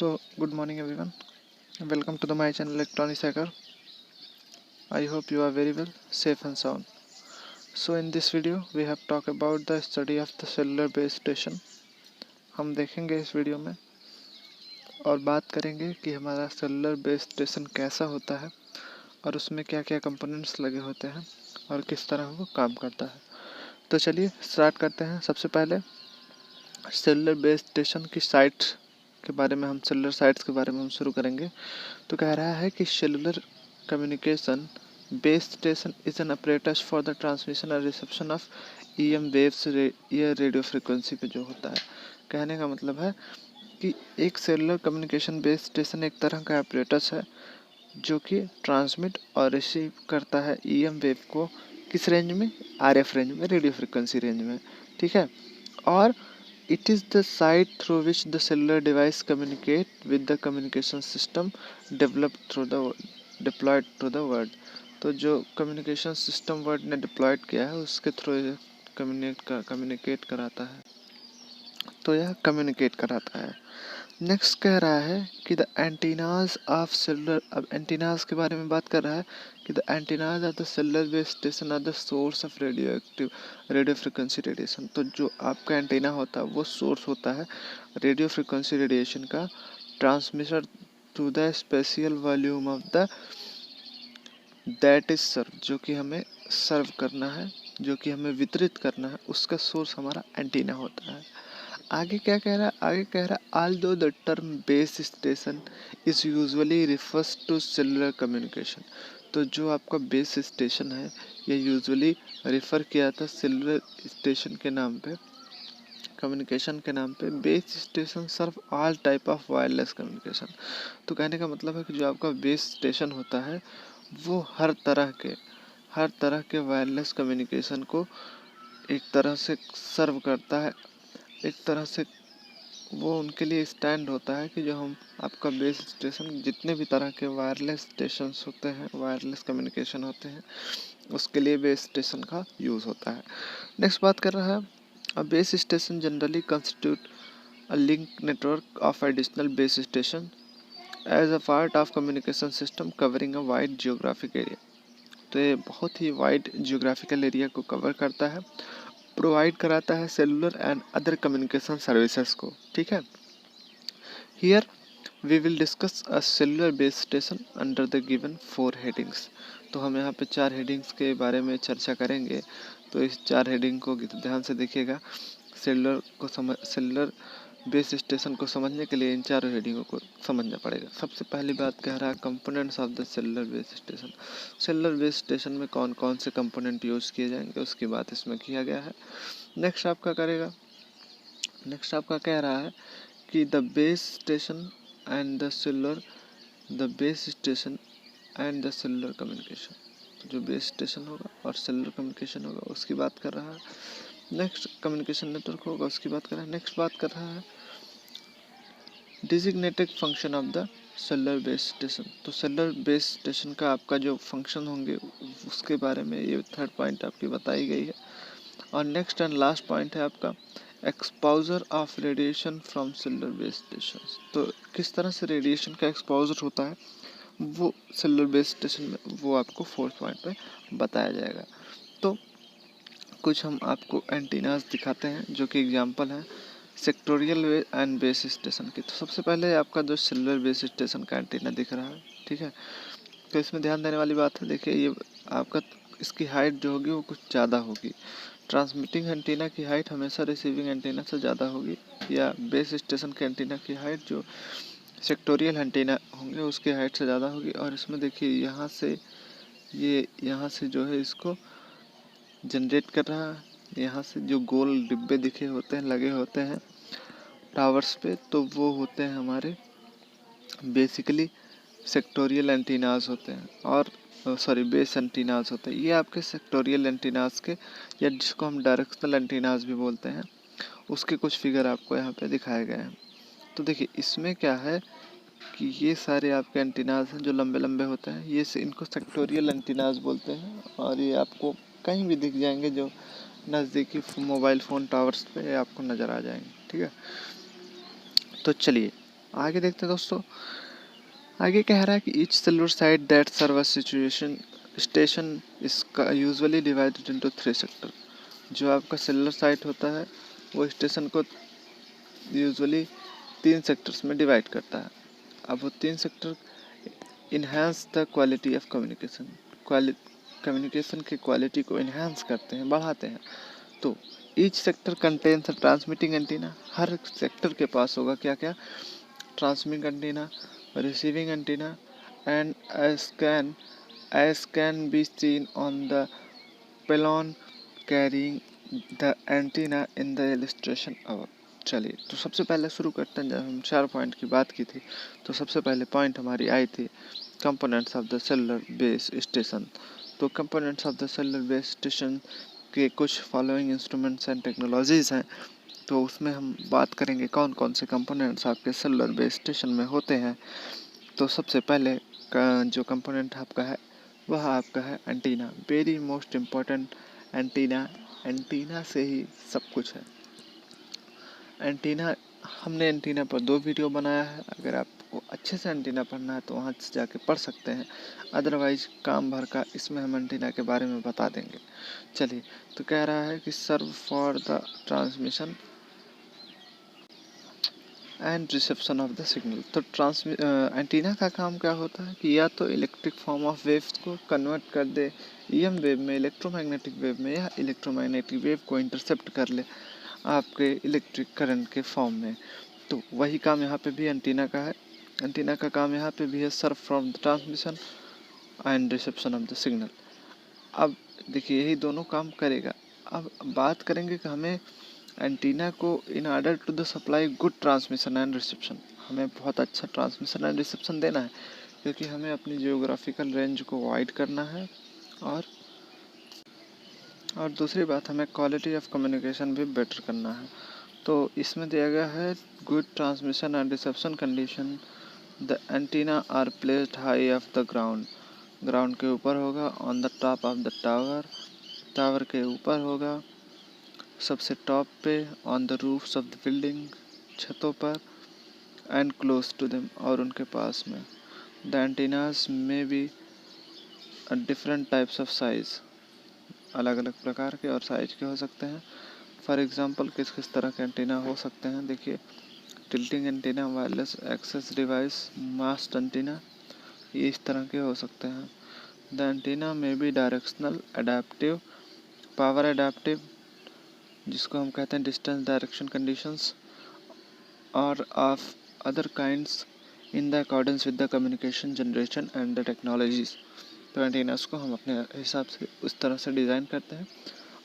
So, good morning everyone. Welcome to my channel Electronics Hacker. I hope you are very well, safe and sound. So, in this video, we have talked about the study of the cellular base station. हम देखेंगे इस video में और बात करेंगे कि हमारा cellular base station कैसा होता है और उसमें क्या क्या कंपोनेंट्स लगे होते हैं और किस तरह वो काम करता है। तो चलिए स्टार्ट करते हैं। सबसे पहले सेलुलर बेस स्टेशन की साइट्स के बारे में सेलुलर साइट्स के बारे में हम शुरू करेंगे। तो कह रहा है कि cellular communication base station is an apparatus for the transmission और रिसेप्शन ऑफ EM वेव्स या रेडियो फ्रिक्वेंसी पे जो होता है। कहने का मतलब है कि एक सेलुलर कम्युनिकेशन बेस स्टेशन एक तरह का apparatus है जो कि ट्रांसमिट और रिसीव करता है EM वेव को किस रेंज में, RF रेंज में, रेडियो फ्रिक्वेंसी रेंज में। ठीक है। और it is the site through which the cellular device communicate with the communication system deployed to the world। तो जो कम्युनिकेशन सिस्टम वर्ड ने डिप्लॉयड किया है उसके थ्रू कम्युनिकेट कराता है। तो यह कम्युनिकेट कराता है। नेक्स्ट कह रहा है कि द एंटीनाज ऑफ सेलुलर, अब एंटीनाज के बारे में बात कर रहा है कि the antennas of the cellular base station are the source of radio frequency radiation. तो जो आपका एंटीना होता है वो सोर्स होता है रेडियो फ्रिक्वेंसी रेडिएशन का, transmitter to the spatial volume of the that is serve, जो कि हमें सर्व करना है, जो कि हमें वितरित करना है, उसका सोर्स हमारा एंटीना होता है। आगे क्या कह रहा है, आगे कह रहा है although the term base station is usually refers to cellular communication। तो जो आपका बेस स्टेशन है ये यूजुअली रेफर किया जाता है सेलुलर स्टेशन के नाम पे, कम्युनिकेशन के नाम पे। Base station serve all type of wireless communication. तो कहने का मतलब है कि जो आपका बेस स्टेशन होता है वो हर तरह के वायरलेस कम्युनिकेशन को एक तरह से सर्व करता है, एक तरह से वो उनके लिए स्टैंड होता है कि जो हम आपका बेस स्टेशन जितने भी तरह के वायरलेस स्टेशंस होते हैं, वायरलेस कम्युनिकेशन होते हैं, उसके लिए बेस स्टेशन का यूज़ होता है। नेक्स्ट बात कर रहा है, a base station generally constitute a link network of additional base station as a part of communication system covering a wide geographic area. तो ये बहुत ही वाइड जियोग्राफिकल एरिया को कवर करता है, प्रोवाइड कराता है cellular and other communication services को। ठीक है। Here we will discuss a cellular base station under the given 4 headings. तो हम यहाँ पे 4 हेडिंग्स के बारे में चर्चा करेंगे। तो इस 4 हेडिंग को ध्यान से देखिएगा। सेलुलर बेस स्टेशन को समझने के लिए इन चारों हेडिंगों को समझना पड़ेगा। सबसे पहली बात कह रहा है components of the cellular base station. Cellular base station में कौन कौन से कंपोनेंट यूज़ किए जाएंगे उसकी बात इसमें किया गया है। नेक्स्ट आपका कह रहा है कि the base station and the cellular communication. जो बेस स्टेशन होगा और सेलुलर कम्युनिकेशन होगा उसकी बात कर रहा है। नेक्स्ट कम्युनिकेशन नेटवर्क होगा उसकी बात कर रहा है। नेक्स्ट बात कर रहा है designated function of the cellular base station. तो सेलुलर बेस स्टेशन का आपका जो फंक्शन होंगे उसके बारे में ये 3rd पॉइंट आपकी बताई गई है। और नेक्स्ट एंड लास्ट पॉइंट है आपका exposure of radiation from cellular base station. तो किस तरह से रेडिएशन का एक्सपोजर होता है वो सेलुलर बेस स्टेशन में, वो आपको 4th पॉइंट पे बताया जाएगा। तो कुछ हम आपको एंटीनास दिखाते हैं जो कि एग्जांपल है सेक्टोरियल एंड बेस स्टेशन की। तो सबसे पहले आपका जो सेलुलर बेस स्टेशन का एंटीना दिख रहा है, ठीक है। तो इसमें ध्यान देने वाली बात है, देखिए ये आपका इसकी हाइट जो होगी वो कुछ ज़्यादा होगी। ट्रांसमिटिंग एंटीना की हाइट हमेशा रिसीविंग एंटीना से ज़्यादा होगी, या बेस स्टेशन के एंटीना की हाइट जो सेक्टोरियल एंटीना होंगे उसकी हाइट से ज़्यादा होगी। और इसमें देखिए यहाँ से जो है इसको जनरेट कर रहा है, यहाँ से जो गोल डिब्बे दिखे होते हैं, लगे होते हैं टावर्स पे, तो वो होते हैं हमारे बेसिकली सेक्टोरियल एंटीनास होते हैं, और बेस एंटीनास होते हैं। ये आपके सेक्टोरियल एंटीनास के, या जिसको हम डायरेक्शनल एंटीनास भी बोलते हैं, उसके कुछ फिगर आपको यहाँ पे दिखाए गए हैं। तो देखिए इसमें क्या है कि ये सारे आपके एंटीनास हैं जो लंबे लंबे होते हैं, ये इनको सेक्टोरियल एंटीनास बोलते हैं। और ये आपको कहीं भी दिख जाएंगे, जो नज़दीकी मोबाइल फ़ोन टावर्स पे आपको नज़र आ जाएंगे। ठीक है। तो चलिए आगे देखते हैं दोस्तों, आगे कह रहा है कि each cellular site that serve situation station इसका यूजुअली डिवाइडेड इनटू 3 सेक्टर। जो आपका सेलुलर साइट होता है वो स्टेशन को यूजुअली 3 सेक्टर्स में डिवाइड करता है। अब वो 3 sector enhance the quality of communication, communication की क्वालिटी को इन्हांस करते हैं, बढ़ाते हैं। तो each sector contains a transmitting antenna, her sector के पास होगा क्या क्या, transmitting antenna, receiving antenna and as can be seen on the pylon carrying the antenna in the illustration above। चलिए तो सबसे पहले शुरू करते हैं। जब हम 4 पॉइंट की बात की थी तो सबसे पहले पॉइंट हमारी आई थी components of the cellular base station. तो components of the cellular base station के कुछ फॉलोइंग इंस्ट्रूमेंट्स एंड टेक्नोलॉजीज़ हैं। तो उसमें हम बात करेंगे कौन कौन से कंपोनेंट्स आपके सेलुलर बेस स्टेशन में होते हैं। तो सबसे पहले का जो कंपोनेंट आपका है वह आपका है antenna, very most important antenna. Antenna से ही सब कुछ है। एंटीना, हमने एंटीना पर 2 वीडियो बनाया है। अगर आपको अच्छे से एंटीना पढ़ना है तो वहाँ से जाके पढ़ सकते हैं, अदरवाइज काम भर का इसमें हम एंटीना के बारे में बता देंगे। चलिए तो कह रहा है कि serve for the transmission and reception of the signal. तो एंटीना का काम क्या होता है कि या तो इलेक्ट्रिक फॉर्म ऑफ वेव्स को कन्वर्ट कर दे ईएम वेव में, इलेक्ट्रोमैग्नेटिक वेव में, या इलेक्ट्रोमैग्नेटिक वेव को इंटरसेप्ट कर ले आपके इलेक्ट्रिक करंट के फॉर्म में। तो वही काम यहाँ पे भी एंटीना का है। एंटीना का काम यहाँ पे भी है serve from the transmission and reception of the signal. अब देखिए यही दोनों काम करेगा। अब बात करेंगे कि हमें एंटीना को in order to the supply good transmission and reception, हमें बहुत अच्छा ट्रांसमिशन एंड रिसेप्शन देना है, क्योंकि हमें अपनी जियोग्राफिकल रेंज को वाइड करना है। और दूसरी बात, हमें क्वालिटी ऑफ कम्युनिकेशन भी बेटर करना है। तो इसमें दिया गया है good transmission and reception condition, the antenna are placed high of the ground, ground के ऊपर होगा, on the top of the tower, tower के ऊपर होगा, सबसे टॉप पे, on the roofs of the building, छतों पर, एंड क्लोज टू देम, और उनके पास में। द एंटीनास में be different types of size, अलग अलग प्रकार के और साइज के हो सकते हैं। फॉर एग्जांपल किस किस तरह के एंटीना हो सकते हैं, देखिए tilting antenna, wireless access device, mast antenna, ये इस तरह के हो सकते हैं। The antenna may be directional, adaptive, power adaptive, जिसको हम कहते हैं डिस्टेंस डायरेक्शन कंडीशंस, और of other kinds in the accordance with the communication generation and the technologies. तो एंटीनास को हम अपने हिसाब से उस तरह से डिज़ाइन करते हैं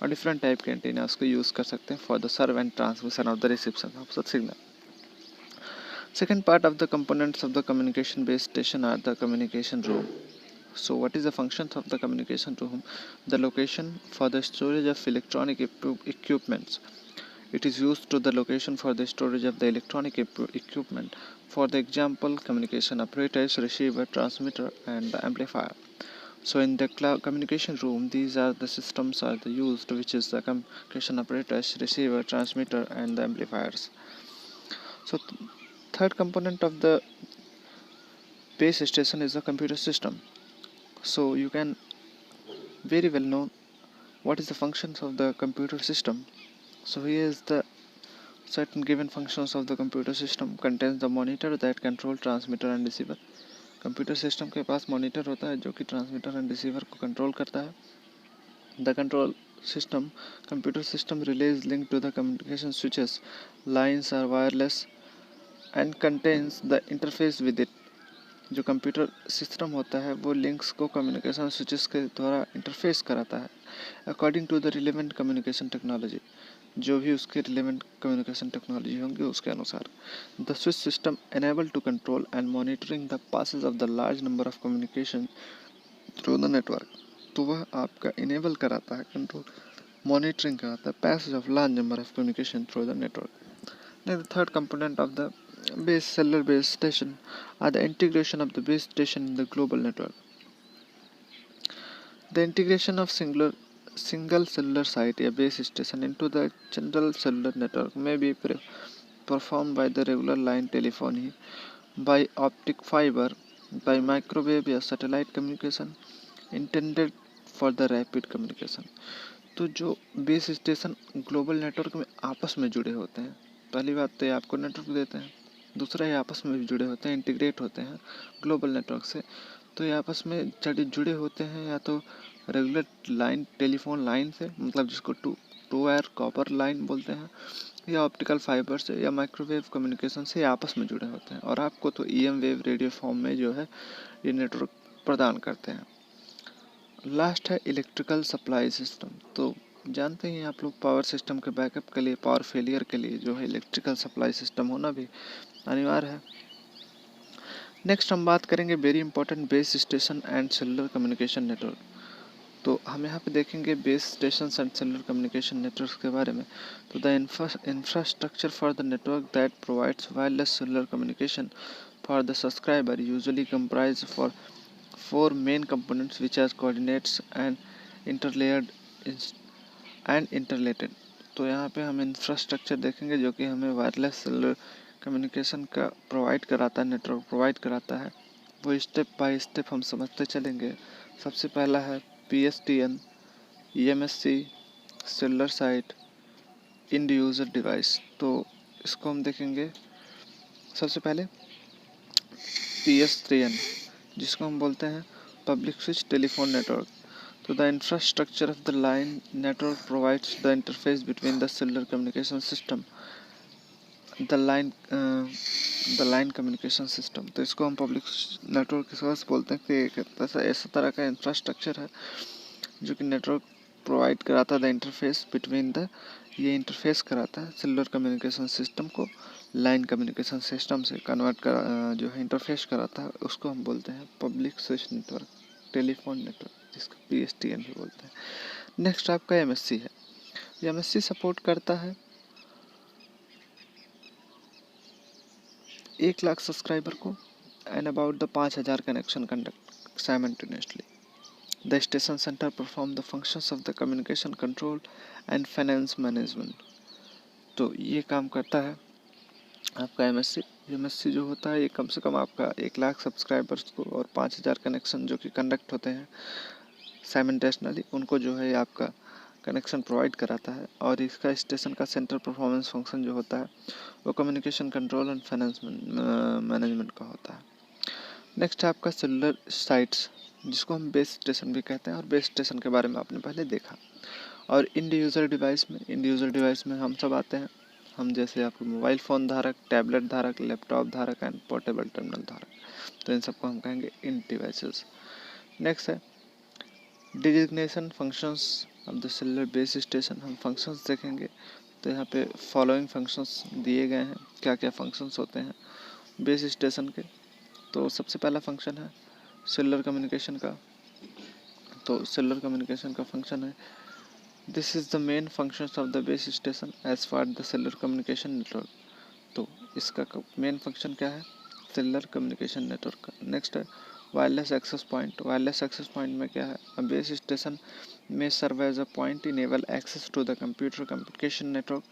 और डिफरेंट टाइप के एंटीनास को यूज़ कर सकते हैं for the serve and transmission of the reception of the signal. Second part of the components of the communication base station are the communication room. So what is the functions of the communication room? The location for the storage of electronic equipments. It is used to the location for the storage of the electronic equipment. For the example, communication apparatus, receiver, transmitter, and the amplifier. So in the communication room, these are the systems are the used, which is the communication apparatus, receiver, transmitter, and the amplifiers. So third component of the base station is the computer system. So you can very well know what is the functions of the computer system. So here is the certain given functions of the computer system contains the monitor that control transmitter and receiver. Computer system के पास monitor होता है जो कि transmitter and receiver को control करता है. The control system computer system relays link to the communication switches lines are wireless and contains the interface with it. जो कंप्यूटर सिस्टम होता है वो लिंक्स को कम्युनिकेशन स्विचेस के द्वारा इंटरफेस कराता है according to the relevant communication technology. जो भी उसके रिलेवेंट कम्युनिकेशन टेक्नोलॉजी होंगे उसके अनुसार. The switch system enable to control and monitoring the passage of the large number of communication through the network. तो वह आपका इनेबल कराता है, कंट्रोल मॉनिटरिंग कराता है passage of large number of communication through the network. Now the third component of the base cellular base station are the integration of the base station in the global network. The integration of single cellular site या base station into the general cellular network may be perform by the regular line telephony, by optic fibre, by microwave या satellite communication intended for the rapid communication. तो जो base station global network में आपस में जुड़े होते हैं, पहली बात तो ये आपको नेटवर्क देते हैं, दूसरा ये आपस में भी जुड़े होते हैं, इंटीग्रेट होते हैं ग्लोबल नेटवर्क से। तो ये आपस में जुड़े होते हैं या तो रेगुलर लाइन टेलीफोन लाइन से, मतलब जिसको टू वायर कॉपर लाइन बोलते हैं, या ऑप्टिकल फाइबर से या माइक्रोवेव कम्युनिकेशन से आपस में जुड़े होते हैं, और आपको तो EM वेव रेडियो फॉर्म में जो है ये नेटवर्क प्रदान करते हैं। लास्ट है इलेक्ट्रिकल सप्लाई सिस्टम। तो जानते हैं आप लोग पावर सिस्टम के बैकअप के लिए, पावर फेलियर के लिए जो है इलेक्ट्रिकल सप्लाई सिस्टम होना भी अनिवार्य है। नेक्स्ट हम बात करेंगे very important base station and cellular communication network. तो हम यहाँ पे देखेंगे base station and cellular communication network के बारे में। तो the infrastructure for the network that provides wireless cellular communication for the subscriber usually comprise for 4 main components which are coordinates and interlayered and interrelated। तो यहाँ पे हम infrastructure देखेंगे जो कि हमें वायरलेस सेलुलर कम्युनिकेशन का प्रोवाइड कराता है, नेटवर्क प्रोवाइड कराता है। वो स्टेप बाय स्टेप हम समझते चलेंगे। सबसे पहला है PSTN, EMSC, cellular site, end user device. तो इसको हम देखेंगे सबसे पहले PSTN, जिसको हम बोलते हैं पब्लिक स्विच टेलीफोन नेटवर्क। तो the infrastructure of the line network provides the interface between the cellular communication system the line communication system. तो इसको हम पब्लिक नेटवर्क के साथ बोलते हैं कि एक ऐसा तरह का इंफ्रास्ट्रक्चर है जो कि नेटवर्क प्रोवाइड कराता है द इंटरफेस बिटवीन द, ये इंटरफेस कराता है सेलुलर कम्युनिकेशन सिस्टम को लाइन कम्युनिकेशन सिस्टम से कन्वर्ट कर जो है इंटरफेस कराता है, उसको हम बोलते हैं public switch network telephone network, जिसको PSTN भी बोलते हैं। नेक्स्ट आपका MSC है। MSC सपोर्ट करता है 1 लाख सब्सक्राइबर को and about the 5000 connection conduct simultaneously. The station centre perform the functions of the communication control and finance management. तो ये काम करता है आपका MSC जो होता है, ये कम से कम आपका 1 लाख सब्सक्राइबर्स को और 5000 कनेक्शन जो कि कंडक्ट होते हैं साइमल्टेनियसली, उनको जो है आपका कनेक्शन प्रोवाइड कराता है। और इसका स्टेशन का सेंटर परफॉर्मेंस फंक्शन जो होता है वो communication control and finance management का होता है। नेक्स्ट है आपका सेलुलर साइट्स, जिसको हम बेस स्टेशन भी कहते हैं, और बेस स्टेशन के बारे में आपने पहले देखा। और इंड यूज़र डिवाइस में हम सब आते हैं, हम जैसे आपको मोबाइल फ़ोन धारक, टैबलेट धारक, लैपटॉप धारक एंड पोर्टेबल टर्मिनल धारक। तो इन सबको हम कहेंगे इंड डिवाइसेस। नेक्स्ट है designation functions of the cellular base station. हम फंक्शंस देखेंगे, तो यहाँ पे फॉलोइंग फंक्शंस दिए गए हैं, क्या क्या फंक्शंस होते हैं बेस स्टेशन के। तो सबसे पहला फंक्शन है सेलुलर कम्युनिकेशन का। तो सेलुलर कम्युनिकेशन का फंक्शन है this is the main functions of the base station as far the cellular communication network. तो इसका मेन फंक्शन क्या है सेलुलर कम्युनिकेशन नेटवर्क का। नेक्स्ट है wireless access point. Wireless access point में क्या है, अ बेस स्टेशन में serve as a point enable access to the computer communication network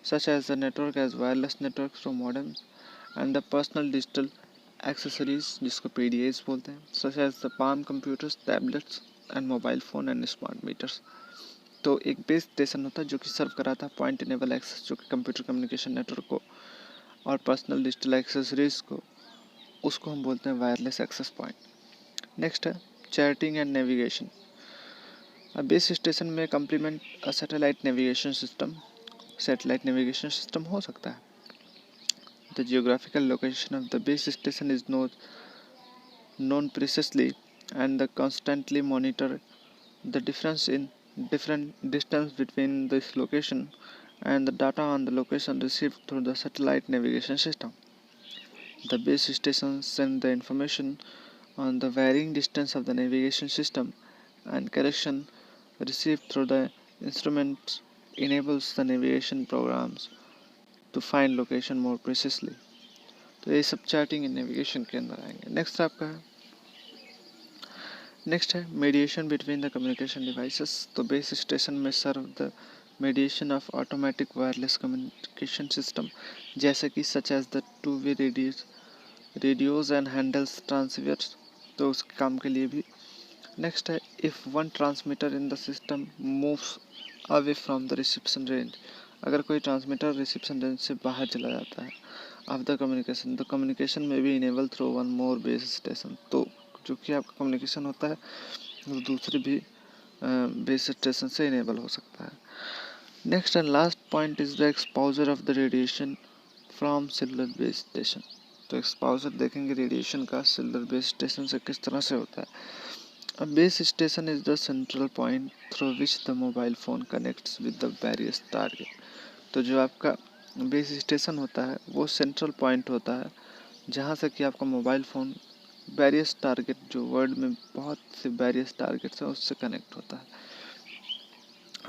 such as the network as wireless networks through modems and the personal digital accessories जिसको PDAs बोलते हैं, such as the palm computers, tablets and mobile phone and smart meters। तो एक base station होता है जो कि सर्व कराता है पॉइंट इनेबल एक्सेस, जो कि कंप्यूटर कम्युनिकेशन नेटवर्क को, और पर्सनल डिजिटल एक्सेसरीज को, उसको हम बोलते हैं वायरलेस एक्सेस पॉइंट। नेक्स्ट है चैटिंग एंड नेविगेशन। अब बेस स्टेशन में complement satellite navigation system, satellite navigation system हो सकता है। The geographical location of the base station is known precisely and the constantly monitor the difference in different distance between this location and the data on the location received through the satellite navigation system. The base stations send the information on the varying distance of the navigation system, and correction received through the instruments enables the navigation programs to find location more precisely। तो ये सब charting and navigation के अंदर आएंगे। Next आपका है next है mediation between the communication devices. तो बेस स्टेशन में serve the mediation of automatic wireless communication system जैसे कि such as the two-way radios and handles transceivers, तो उस काम के लिए भी। नेक्स्ट है if one transmitter in the system moves away from the reception range, अगर कोई ट्रांसमीटर रिसेप्शन रेंज से बाहर चला जाता है ऑफ द कम्युनिकेशन, तो कम्युनिकेशन में भी enable through one more base station, तो जो कि आपका कम्युनिकेशन होता है वो दूसरे भी बेस स्टेशन से इनेबल हो सकता है। Next and last point is the exposure of the radiation from cellular base station, तो एक्सपोजर देखेंगे रेडिएशन का सेलुलर बेस स्टेशन से किस तरह से होता है। A base station is the central point through which the mobile phone connects with the various target, तो जो आपका बेस स्टेशन होता है वो सेंट्रल पॉइंट होता है जहाँ से कि आपका मोबाइल फ़ोन वेरियस टारगेट, जो वर्ल्ड में बहुत से वेरियस टारगेट्स हैं उससे कनेक्ट होता है।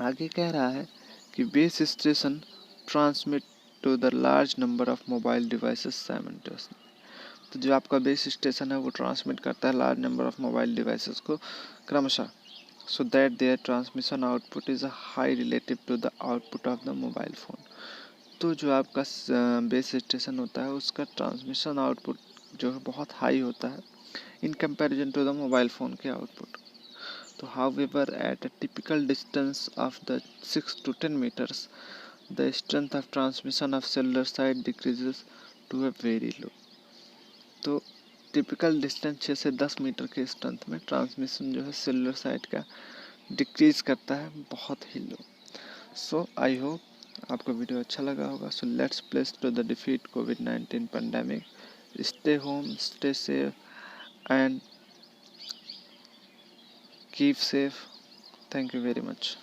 आगे कह रहा है कि base station transmit to the large number of mobile devices simultaneously, तो जो आपका बेस स्टेशन है वो ट्रांसमिट करता है large number of mobile devices को क्रमशः, so that their transmission output is high relative to the output of the mobile phone, तो जो आपका बेस स्टेशन होता है उसका ट्रांसमिशन आउटपुट जो है बहुत हाई होता है in comparison to the mobile phone के आउटपुट। तो however at a typical distance of the 6 to 10 meters the strength of transmission of cellular site decreases to a very low, तो typical distance 6 से 10 metre के strength में transmission जो है cellular site का decrease करता है बहुत ही लो। सो आई होप आपको वीडियो अच्छा लगा होगा। So let's place to the defeat कोविड-19 pandemic, stay home, stay safe and keep safe. Thank you very much.